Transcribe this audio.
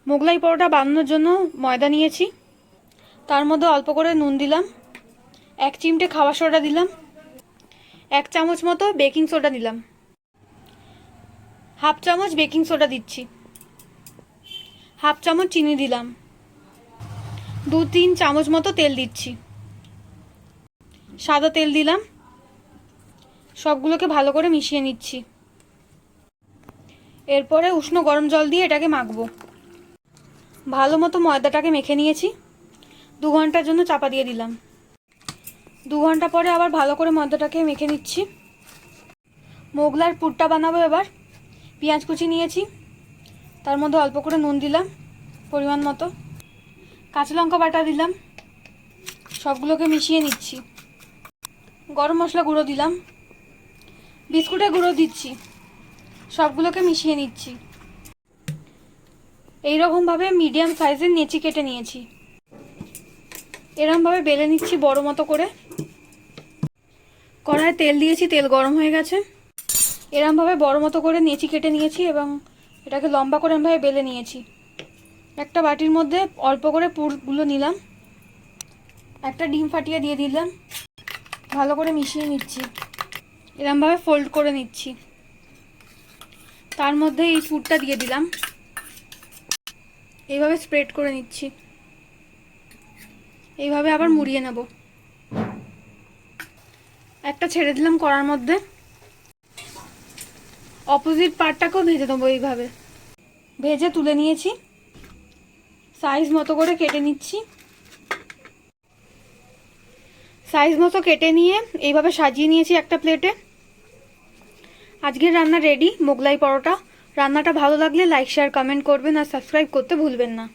মোগলাই পরোটা বানানোর জন্য ময়দা নিয়েছি, তার মধ্যে অল্প করে নুন দিলাম, 1 চিমটে খাওয়া সোডা দিলাম, 1 চামচ মতো বেকিং সোডা দিলাম, 1/2 চামচ বেকিং সোডা দিচ্ছি, 1/2 চামচ চিনি দিলাম, 2-3 চামচ মতো তেল দিচ্ছি, সাদা তেল দিলাম। সবগুলোকে ভালো করে মিশিয়ে নিচ্ছি। এরপরে উষ্ণ গরম জল দিয়ে এটাকে মাখবো। ভালো মতো ময়দাটাকে মেখে নিয়েছি, 2 ঘন্টার জন্য চাপা দিয়ে দিলাম। 2 ঘন্টা পরে আবার ভালো করে ময়দাটাকে মেখে নিচ্ছি। মোগলাইয়ের পুরটা বানাবো এবার। পেঁয়াজ কুচি নিয়েছি, তার মধ্যে অল্প করে নুন দিলাম পরিমাণ মতো, কাঁচা লঙ্কা বাটা দিলাম, সবগুলোকে মিশিয়ে নিচ্ছি। গরম মশলা গুঁড়ো দিলাম, বিস্কুটের গুঁড়ো দিচ্ছি, সবগুলোকে মিশিয়ে নিচ্ছি। এইরকমভাবে মিডিয়াম সাইজের নেচি কেটে নিয়েছি। এরকমভাবে বেলে নিচ্ছি বড় মতো করে। কড়াইয়ে তেল দিয়েছি, তেল গরম হয়ে গেছে। এরকমভাবে বড় মতো করে নেচি কেটে নিয়েছি এবং এটাকে লম্বা করে এরকমভাবে বেলে নিয়েছি। একটা বাটির মধ্যে অল্প করে পুরগুলো নিলাম, একটা ডিম ফাটিয়ে দিয়ে দিলাম, ভালো করে মিশিয়ে নিচ্ছি। এরকমভাবে ফোল্ড করে নিচ্ছি, তার মধ্যে এই পুরটা দিয়ে দিলাম, এইভাবে স্প্রেড করে নিচ্ছি। এইভাবে আবার মুড়িয়ে নেব। একটা ছেড়ে দিলাম কড়ার মধ্যে, অপোজিট পার্টটাকেও ভেজে নেবো। এইভাবে ভেজে তুলে নিয়েছি, সাইজ মতো করে কেটে নিচ্ছি। সাইজ মতো কেটে নিয়ে এইভাবে সাজিয়ে নিয়েছি একটা প্লেটে। আজকের রান্না রেডি, মোগলাই পরোটা। রান্নাটা ভালো লাগলে লাইক শেয়ার কমেন্ট করবেন আর সাবস্ক্রাইব করতে ভুলবেন না।